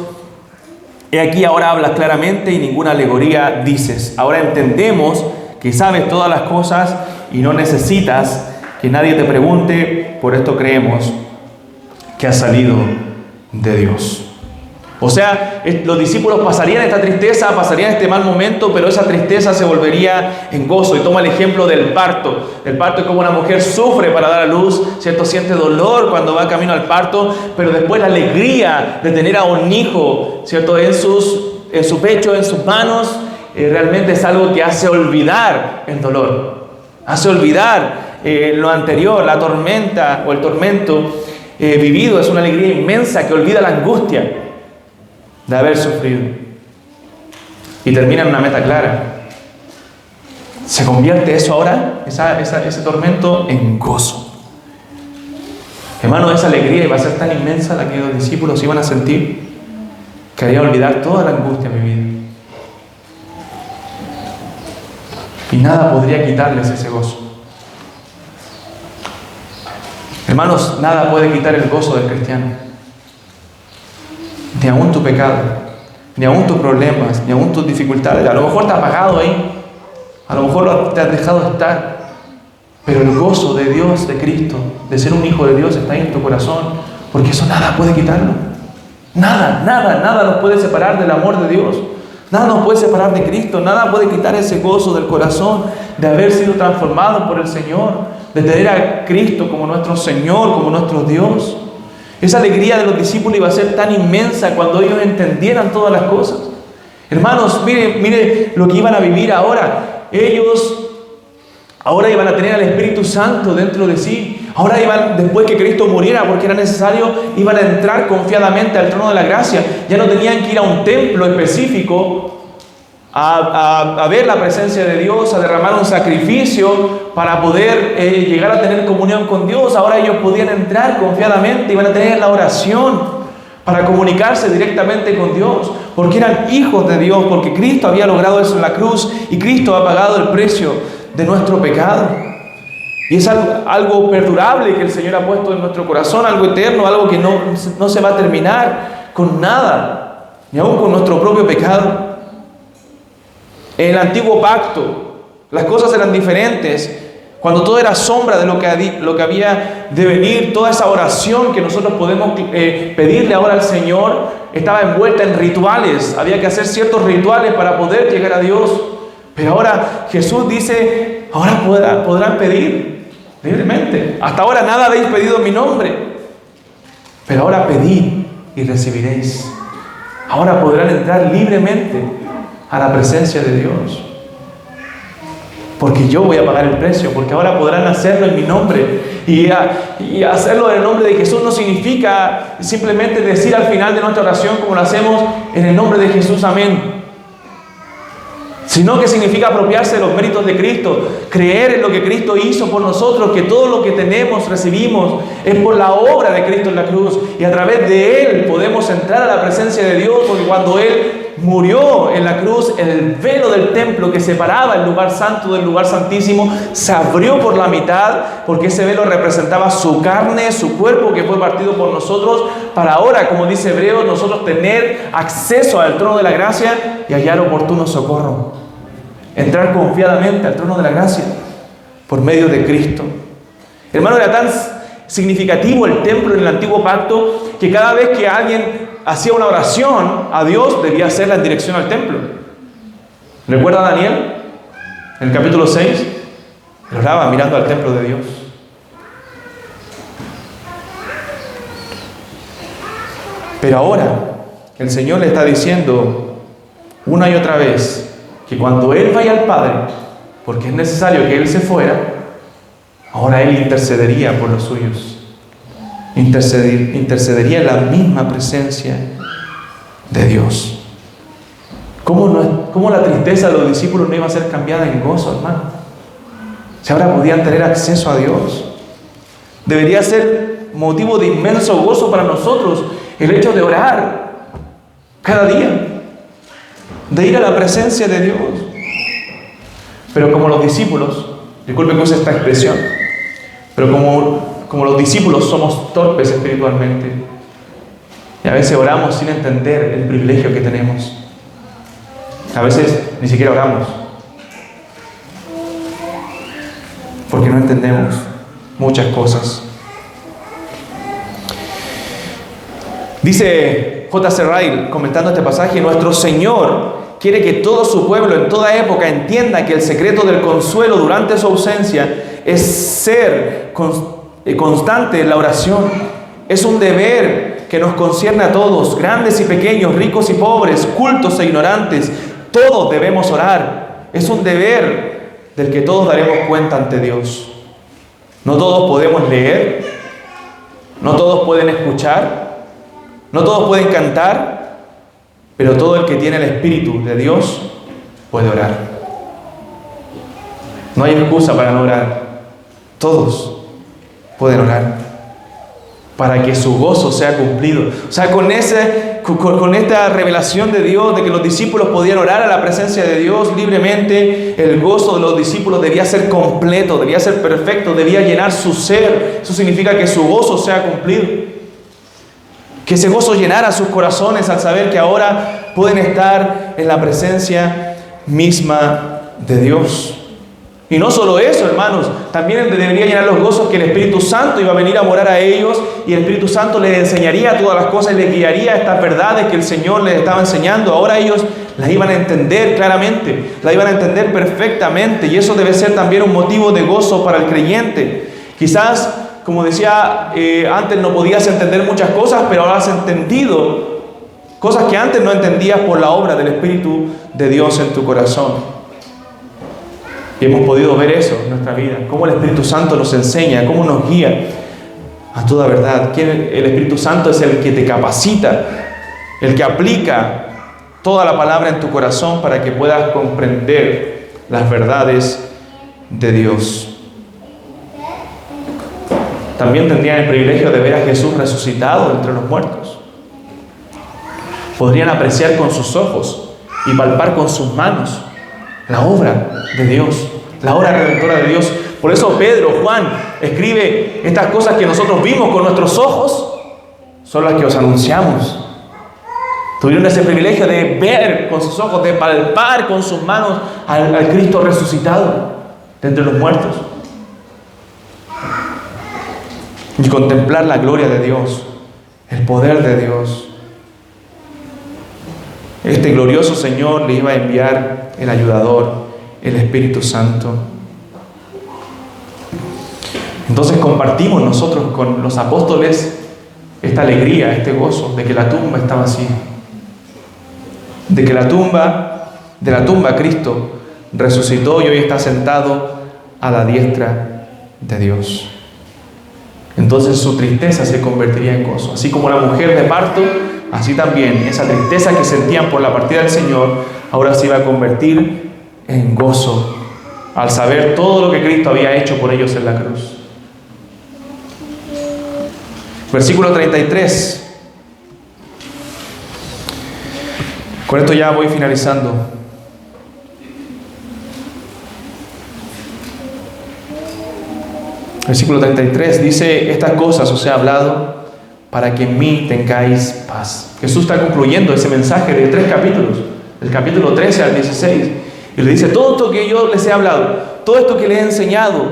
he aquí ahora hablas claramente y ninguna alegoría dices. Ahora entendemos que sabes todas las cosas y no necesitas que nadie te pregunte, por esto creemos que has salido de Dios. O sea, los discípulos pasarían esta tristeza, pasarían este mal momento, pero esa tristeza se volvería en gozo. Y toma el ejemplo del parto. El parto es como una mujer sufre para dar a luz, ¿cierto? Siente dolor cuando va camino al parto, pero después la alegría de tener a un hijo, ¿cierto? En su pecho, en sus manos, realmente es algo que hace olvidar el dolor. Hace olvidar lo anterior, la tormenta o el tormento. vivido, es una alegría inmensa que olvida la angustia de haber sufrido. Y termina en una meta clara. Se convierte eso ahora, ese tormento, en gozo. Hermano, esa alegría iba a ser tan inmensa la que los discípulos iban a sentir, que haría olvidar toda la angustia de mi vida. Y nada podría quitarles ese gozo. Hermanos, nada puede quitar el gozo del cristiano. Ni aún tu pecado, ni aún tus problemas, ni aún tus dificultades. A lo mejor te has apagado ahí, a lo mejor te has dejado estar, pero el gozo de Dios, de Cristo, de ser un hijo de Dios está ahí en tu corazón, porque eso nada puede quitarlo. Nada nos puede separar del amor de Dios. Nada nos puede separar de Cristo. Nada puede quitar ese gozo del corazón de haber sido transformado por el Señor, de tener a Cristo como nuestro Señor, como nuestro Dios. Esa alegría de los discípulos iba a ser tan inmensa cuando ellos entendieran todas las cosas. Hermanos, mire lo que iban a vivir ahora. Ellos ahora iban a tener al Espíritu Santo dentro de sí. Ahora después que Cristo muriera, porque era necesario, iban a entrar confiadamente al trono de la gracia. Ya no tenían que ir a un templo específico a ver la presencia de Dios, a derramar un sacrificio para poder llegar a tener comunión con Dios. Ahora ellos podían entrar confiadamente, iban a tener la oración para comunicarse directamente con Dios, porque eran hijos de Dios, porque Cristo había logrado eso en la cruz y Cristo ha pagado el precio de nuestro pecado. Y es algo perdurable que el Señor ha puesto en nuestro corazón, algo eterno, algo que no se va a terminar con nada, ni aún con nuestro propio pecado. En el antiguo pacto, las cosas eran diferentes. Cuando todo era sombra de lo que había de venir, toda esa oración que nosotros podemos pedirle ahora al Señor, estaba envuelta en rituales. Había que hacer ciertos rituales para poder llegar a Dios. Pero ahora Jesús dice, ahora podrán pedir libremente. Hasta ahora nada habéis pedido en mi nombre, pero ahora pedid y recibiréis. Ahora podrán entrar libremente a la presencia de Dios, porque yo voy a pagar el precio, porque ahora podrán hacerlo en mi nombre. Y hacerlo en el nombre de Jesús no significa simplemente decir al final de nuestra oración, como lo hacemos, en el nombre de Jesús, amén, sino que significa apropiarse de los méritos de Cristo, creer en lo que Cristo hizo por nosotros, que todo lo que tenemos, recibimos, es por la obra de Cristo en la cruz, y a través de Él podemos entrar a la presencia de Dios, porque cuando Él murió en la cruz, el velo del templo que separaba el lugar santo del lugar santísimo se abrió por la mitad, porque ese velo representaba su carne, su cuerpo, que fue partido por nosotros, para ahora, como dice Hebreos, nosotros tener acceso al trono de la gracia y hallar oportuno socorro. Entrar confiadamente al trono de la gracia por medio de Cristo. Hermano, era tan significativo el templo en el antiguo pacto que cada vez que alguien hacía una oración a Dios debía hacerla en dirección al templo. ¿Recuerda a Daniel? En el capítulo 6, él oraba mirando al templo de Dios. Pero ahora el Señor le está diciendo una y otra vez que cuando Él vaya al Padre, porque es necesario que Él se fuera, ahora Él intercedería por los suyos. Intercedería en la misma presencia de Dios. ¿Cómo la tristeza de los discípulos no iba a ser cambiada en gozo, hermano? Si ahora podían tener acceso a Dios. Debería ser motivo de inmenso gozo para nosotros el hecho de orar cada día, de ir a la presencia de Dios. Pero como los discípulos, disculpen que use esta expresión, pero como los discípulos somos torpes espiritualmente, y a veces oramos sin entender el privilegio que tenemos. A veces ni siquiera oramos, porque no entendemos muchas cosas. Dice J.C. Ryle, comentando este pasaje, nuestro Señor quiere que todo su pueblo en toda época entienda que el secreto del consuelo durante su ausencia es ser constante en la oración. Es un deber que nos concierne a todos, grandes y pequeños, ricos y pobres, cultos e ignorantes. Todos debemos orar. Es un deber del que todos daremos cuenta ante Dios. No todos podemos leer, No todos pueden escuchar, no todos pueden cantar, pero todo el que tiene el Espíritu de Dios puede orar. No hay excusa para no orar. Todos pueden orar para que su gozo sea cumplido. O sea, con esta revelación de Dios, de que los discípulos podían orar a la presencia de Dios libremente, el gozo de los discípulos debía ser completo, debía ser perfecto, debía llenar su ser. Eso significa que su gozo sea cumplido. Que ese gozo llenara sus corazones al saber que ahora pueden estar en la presencia misma de Dios. Y no solo eso, hermanos, también debería llenar los gozos que el Espíritu Santo iba a venir a morar a ellos y el Espíritu Santo les enseñaría todas las cosas y les guiaría estas verdades que el Señor les estaba enseñando. Ahora ellos las iban a entender claramente, las iban a entender perfectamente, y eso debe ser también un motivo de gozo para el creyente. Quizás, como decía, antes no podías entender muchas cosas, pero ahora has entendido cosas que antes no entendías por la obra del Espíritu de Dios en tu corazón. Y hemos podido ver eso en nuestra vida, cómo el Espíritu Santo nos enseña, cómo nos guía a toda verdad. El Espíritu Santo es el que te capacita, el que aplica toda la palabra en tu corazón para que puedas comprender las verdades de Dios. También tendrían el privilegio de ver a Jesús resucitado entre los muertos. Podrían apreciar con sus ojos y palpar con sus manos la obra de Dios, la obra redentora de Dios. Por eso Pedro, Juan, escribe estas cosas que nosotros vimos con nuestros ojos, son las que os anunciamos. Tuvieron ese privilegio de ver con sus ojos, de palpar con sus manos al Cristo resucitado de entre los muertos. Y contemplar la gloria de Dios, el poder de Dios. Este glorioso Señor le iba a enviar el ayudador, el Espíritu Santo. Entonces compartimos nosotros con los apóstoles esta alegría, este gozo de que la tumba está vacía. De que de la tumba Cristo resucitó y hoy está sentado a la diestra de Dios. Entonces su tristeza se convertiría en gozo. Así como la mujer de parto, así también esa tristeza que sentían por la partida del Señor, ahora se iba a convertir en gozo al saber todo lo que Cristo había hecho por ellos en la cruz. Versículo 33. Con esto ya voy finalizando. Versículo 33 dice: estas cosas os he hablado para que en mí tengáis paz. Jesús está concluyendo ese mensaje de 3 capítulos, del capítulo 13 al 16, y le dice: todo esto que yo les he hablado, todo esto que les he enseñado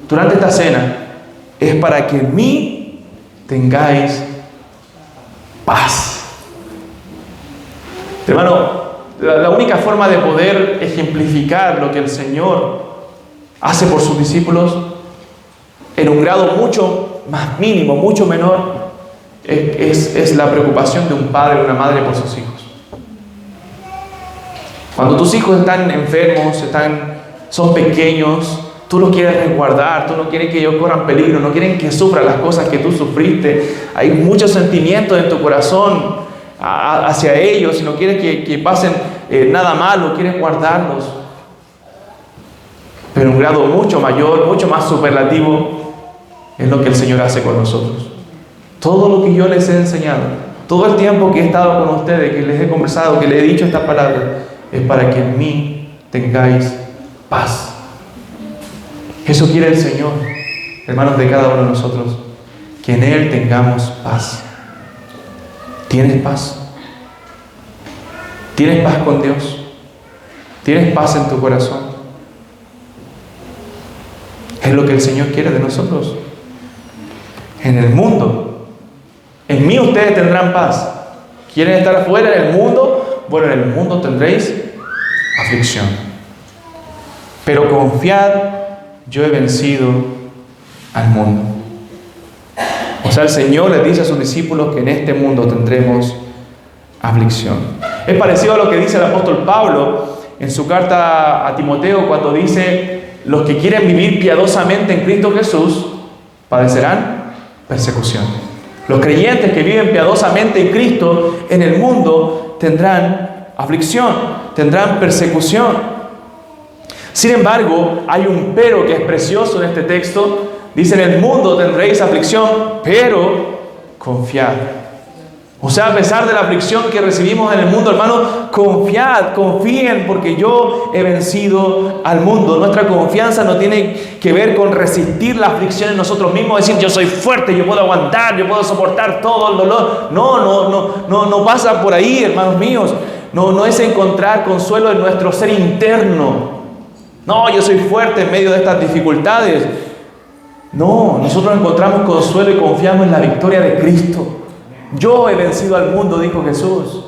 durante esta cena, es para que en mí tengáis paz. Hermano, la única forma de poder ejemplificar lo que el Señor hace por sus discípulos en un grado mucho más mínimo, mucho menor, es la preocupación de un padre o una madre por sus hijos. Cuando tus hijos están enfermos, son pequeños, tú los quieres resguardar, tú no quieres que ellos corran peligro, no quieren que sufran las cosas que tú sufriste. Hay muchos sentimientos en tu corazón hacia ellos y no quieres que pasen nada malo, quieres guardarlos. Pero un grado mucho mayor, mucho más superlativo, es lo que el Señor hace con nosotros. Todo lo que yo les he enseñado, todo el tiempo que he estado con ustedes, que les he conversado, que les he dicho estas palabras, es para que en mí tengáis paz. Eso quiere el Señor, hermanos, de cada uno de nosotros, que en Él tengamos paz. ¿Tienes paz? ¿Tienes paz con Dios? ¿Tienes paz en tu corazón? Es lo que el Señor quiere de nosotros. En el mundo, en mí ustedes tendrán paz. ¿Quieren estar afuera en el mundo? Bueno, en el mundo tendréis aflicción. Pero confiad, yo he vencido al mundo. O sea, el Señor les dice a sus discípulos que en este mundo tendremos aflicción. Es parecido a lo que dice el apóstol Pablo en su carta a Timoteo, cuando dice: los que quieren vivir piadosamente en Cristo Jesús padecerán persecución. Los creyentes que viven piadosamente en Cristo en el mundo tendrán aflicción, tendrán persecución. Sin embargo, hay un pero que es precioso en este texto. Dice: en el mundo tendréis aflicción, pero confiad. O sea, a pesar de la aflicción que recibimos en el mundo, hermanos, confiad, confíen, porque yo he vencido al mundo. Nuestra confianza no tiene que ver con resistir la aflicción en nosotros mismos, decir yo soy fuerte, yo puedo aguantar, yo puedo soportar todo el dolor. No pasa por ahí, hermanos míos. No es encontrar consuelo en nuestro ser interno. No, yo soy fuerte en medio de estas dificultades. No, nosotros encontramos consuelo y confiamos en la victoria de Cristo. Yo he vencido al mundo, dijo Jesús.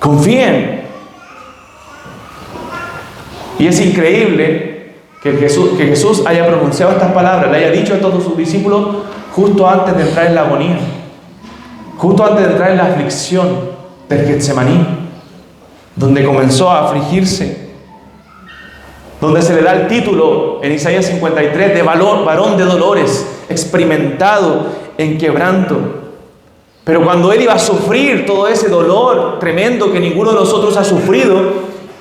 Confíen. Y es increíble que Jesús haya pronunciado estas palabras, le haya dicho a todos sus discípulos justo antes de entrar en la agonía, justo antes de entrar en la aflicción del Getsemaní, donde comenzó a afligirse, donde se le da el título en Isaías 53 de varón de dolores, experimentado en quebranto. Pero cuando Él iba a sufrir todo ese dolor tremendo que ninguno de nosotros ha sufrido,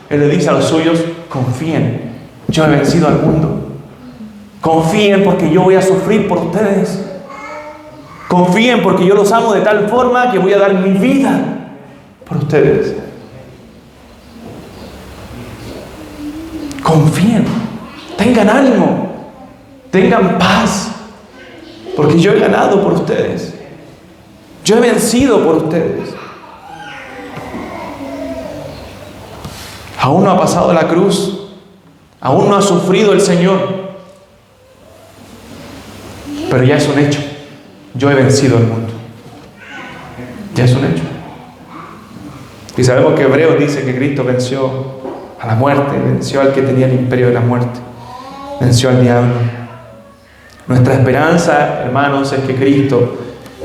Él le dice a los suyos: confíen, yo he vencido al mundo. Confíen porque yo voy a sufrir por ustedes. Confíen porque yo los amo de tal forma que voy a dar mi vida por ustedes. Confíen, tengan ánimo, tengan paz, porque yo he ganado por ustedes. Yo he vencido por ustedes. Aún no ha pasado la cruz, aún no ha sufrido el Señor, pero ya es un hecho. Yo he vencido al mundo. Ya es un hecho. Y sabemos que Hebreos dice que Cristo venció a la muerte, venció al que tenía el imperio de la muerte, venció al diablo. Nuestra esperanza, hermanos, es que Cristo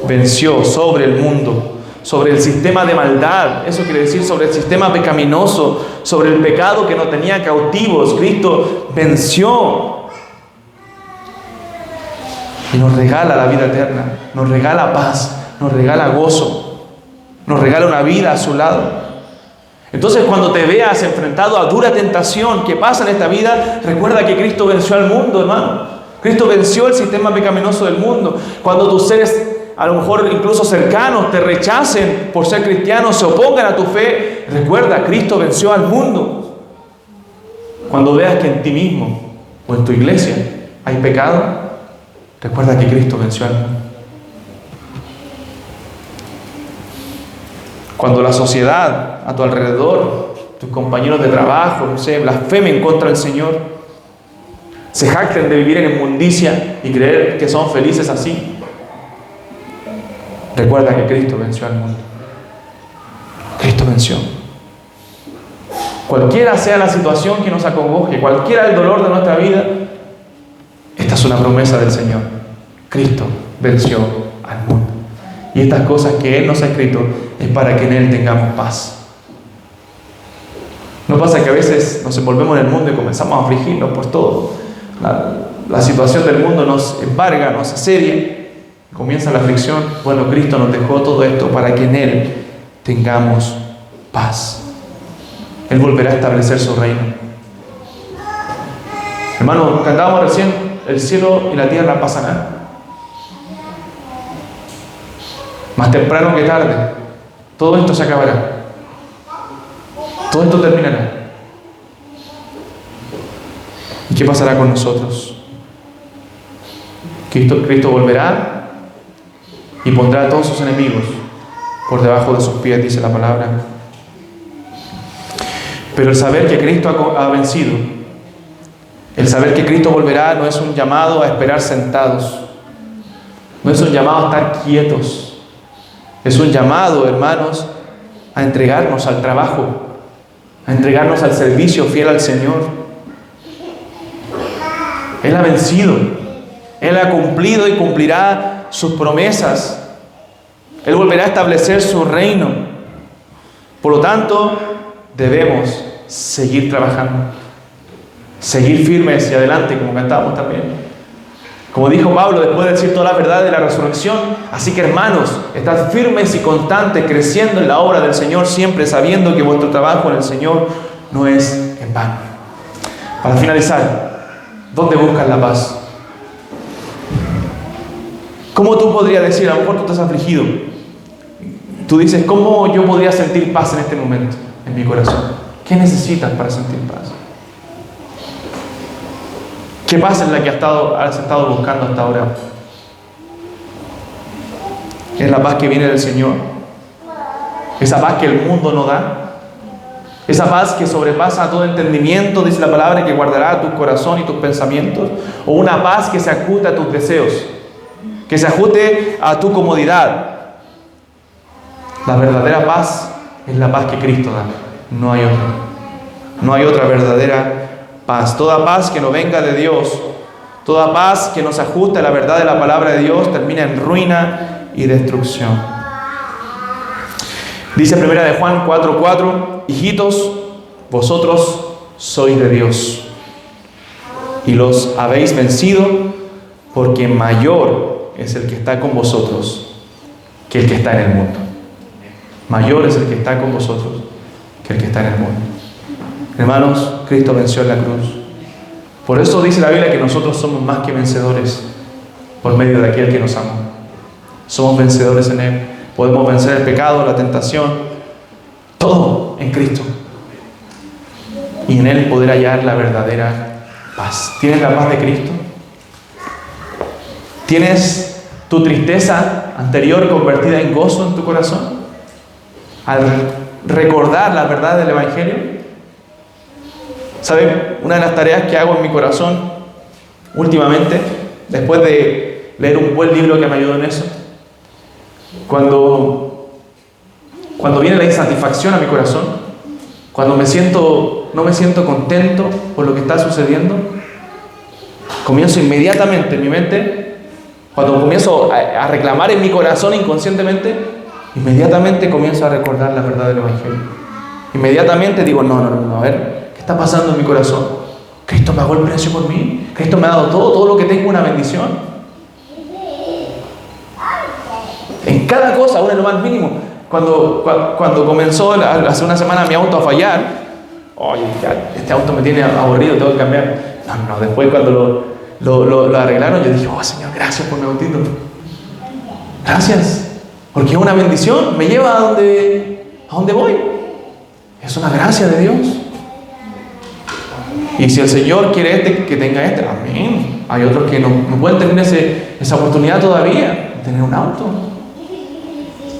venció sobre el mundo, sobre el sistema de maldad, eso quiere decir sobre el sistema pecaminoso, sobre el pecado que nos tenía cautivos. Cristo venció y nos regala la vida eterna, nos regala paz, nos regala gozo, nos regala una vida a su lado. Entonces, cuando te veas enfrentado a dura tentación que pasa en esta vida, recuerda que Cristo venció al mundo, hermano. Cristo venció el sistema pecaminoso del mundo. Cuando tus seres, a lo mejor incluso cercanos, te rechacen por ser cristianos, se opongan a tu fe, recuerda, Cristo venció al mundo. Cuando veas que en ti mismo o en tu iglesia hay pecado, recuerda que Cristo venció al mundo. Cuando la sociedad a tu alrededor, tus compañeros de trabajo, no sé, blasfemen contra el Señor, se jacten de vivir en inmundicia y creer que son felices así, recuerda que Cristo venció al mundo. Cristo venció. Cualquiera sea la situación que nos acongoje, cualquiera el dolor de nuestra vida, esta es una promesa del Señor. Cristo venció al mundo. Y estas cosas que Él nos ha escrito es para que en Él tengamos paz. ¿No pasa que a veces nos envolvemos en el mundo y comenzamos a afligirnos por todo? La situación del mundo nos embarga, nos asedia, comienza la aflicción. Bueno, Cristo nos dejó todo esto para que en Él tengamos paz. Él volverá a establecer su reino. Hermano, cantábamos recién: el cielo y la tierra pasarán, más temprano que tarde, todo esto se acabará. Todo esto terminará. ¿Y qué pasará con nosotros? Cristo volverá y pondrá a todos sus enemigos por debajo de sus pies, dice la palabra. Pero el saber que Cristo ha vencido, el saber que Cristo volverá, no es un llamado a esperar sentados, no es un llamado a estar quietos. Es un llamado, hermanos, a entregarnos al trabajo, a entregarnos al servicio fiel al Señor. Él ha vencido, Él ha cumplido y cumplirá sus promesas. Él volverá a establecer su reino. Por lo tanto, debemos seguir trabajando, seguir firmes y adelante, como cantábamos también, Como dijo Pablo después de decir toda la verdad de la resurrección, así que hermanos, estad firmes y constantes, creciendo en la obra del Señor, siempre sabiendo que vuestro trabajo en el Señor no es en vano. Para finalizar, ¿dónde buscas la paz? ¿Cómo tú podrías decir, a lo mejor tú estás afligido? Tú dices, ¿cómo yo podría sentir paz en este momento, en mi corazón? ¿Qué necesitas para sentir paz? ¿Qué paz es la que has estado buscando hasta ahora? Es la paz que viene del Señor. Esa paz que el mundo no da. Esa paz que sobrepasa todo entendimiento, dice la palabra, que guardará tu corazón y tus pensamientos. O una paz que se ajuste a tus deseos, que se ajuste a tu comodidad. La verdadera paz es la paz que Cristo da. No hay otra. No hay otra verdadera paz. Toda paz que no venga de Dios, toda paz que no se ajuste a la verdad de la palabra de Dios, termina en ruina y destrucción. Dice 1 de Juan 4:4, hijitos, vosotros sois de Dios y los habéis vencido, porque mayor es el que está con vosotros que el que está en el mundo. Mayor es el que está con vosotros que el que está en el mundo. Hermanos, Cristo venció en la cruz. Por eso dice la Biblia que nosotros somos más que vencedores por medio de aquel que nos amó. Somos vencedores en Él. Podemos vencer el pecado, la tentación, todo en Cristo. Y en Él poder hallar la verdadera paz. ¿Tienes la paz de Cristo? ¿Tienes tu tristeza anterior convertida en gozo en tu corazón? Al recordar la verdad del Evangelio. ¿Saben? Una de las tareas que hago en mi corazón últimamente, después de leer un buen libro que me ayudó en eso, cuando viene la insatisfacción a mi corazón, cuando no me siento contento por lo que está sucediendo, comienzo inmediatamente en mi mente, cuando comienzo a reclamar en mi corazón inconscientemente, inmediatamente comienzo a recordar la verdad del Evangelio. Inmediatamente digo, no, a ver, ¿qué está pasando en mi corazón? Cristo pagó el precio por mí. Cristo me ha dado todo lo que tengo, una bendición. En cada cosa, aún en lo más mínimo. Cuando comenzó hace una semana mi auto a fallar, oye, ya, este auto me tiene aburrido, tengo que cambiar. No, después cuando lo arreglaron, yo dije, oh Señor, gracias por mi autito. Gracias, porque es una bendición, me lleva a donde voy. Es una gracia de Dios. Y si el Señor quiere que tenga amén. Hay otros que no pueden tener esa oportunidad todavía de tener un auto,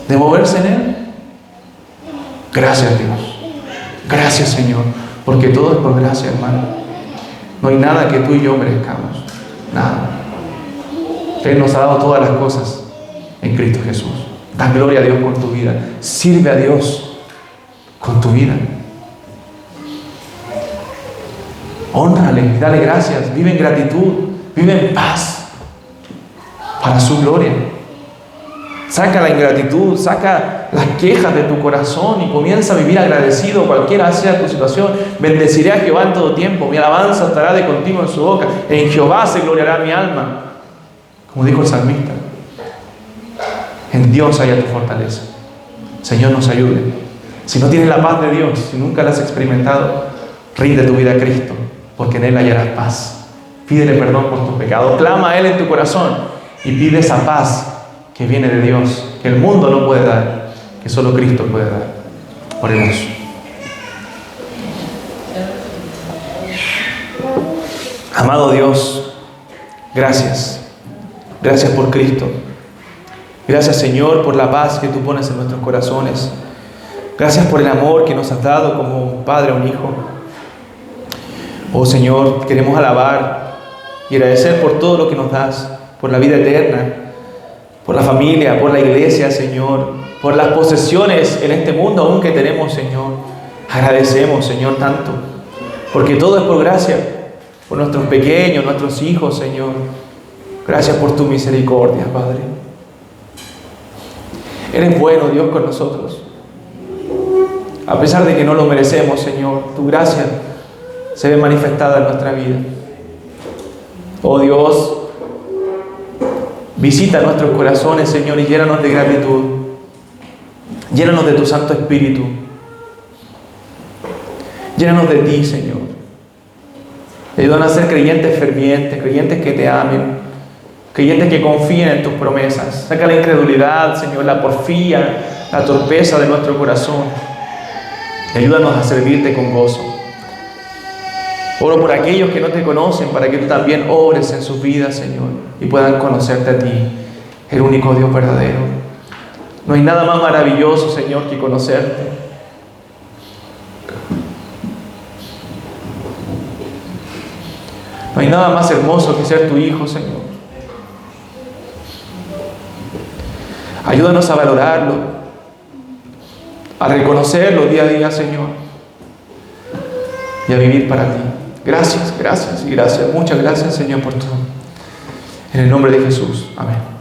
de moverse en Él. Gracias Dios, gracias Señor, porque todo es por gracia, hermano. No hay nada que tú y yo merezcamos, nada. Él nos ha dado todas las cosas en Cristo Jesús. Da gloria a Dios con tu vida, sirve a Dios con tu vida. Hónrale, dale gracias, vive en gratitud, vive en paz para su gloria. Saca la ingratitud, saca las quejas de tu corazón y comienza a vivir agradecido cualquiera sea tu situación. Bendeciré a Jehová en todo tiempo, mi alabanza estará de continuo en su boca. En Jehová se gloriará mi alma, como dijo el salmista. En Dios haya tu fortaleza. Señor, nos ayude. Si no tienes la paz de Dios, si nunca la has experimentado, rinde tu vida a Cristo, porque en Él hallarás paz. Pídele perdón por tus pecados, clama a Él en tu corazón y pide esa paz que viene de Dios, que el mundo no puede dar, que solo Cristo puede dar. Oremos. Amado Dios, gracias. Gracias por Cristo. Gracias, Señor, por la paz que tú pones en nuestros corazones. Gracias por el amor que nos has dado como un padre a un hijo. Oh Señor, queremos alabar y agradecer por todo lo que nos das, por la vida eterna, por la familia, por la iglesia, Señor, por las posesiones en este mundo aún que tenemos, Señor. Agradecemos, Señor, tanto, porque todo es por gracia, por nuestros pequeños, nuestros hijos, Señor. Gracias por tu misericordia, Padre. Eres bueno, Dios, con nosotros. A pesar de que no lo merecemos, Señor, tu gracia se ve manifestada en nuestra vida. Oh Dios, Visita nuestros corazones, Señor, y llénanos de gratitud. Llénanos de tu Santo Espíritu. Llénanos de ti, Señor. Ayúdanos a ser creyentes fervientes, creyentes que te amen, creyentes que confíen en tus promesas. Saca la incredulidad, Señor, la porfía, la torpeza de nuestro corazón. Ayúdanos a servirte con gozo. Oro por aquellos que no te conocen, para que tú también obres en sus vidas, Señor, y puedan conocerte a ti, el único Dios verdadero. No hay nada más maravilloso, Señor, que conocerte. No hay nada más hermoso que ser tu hijo, Señor. Ayúdanos a valorarlo, a reconocerlo día a día, Señor, y a vivir para ti. Gracias, gracias y gracias. Muchas gracias, Señor, por todo. En el nombre de Jesús. Amén.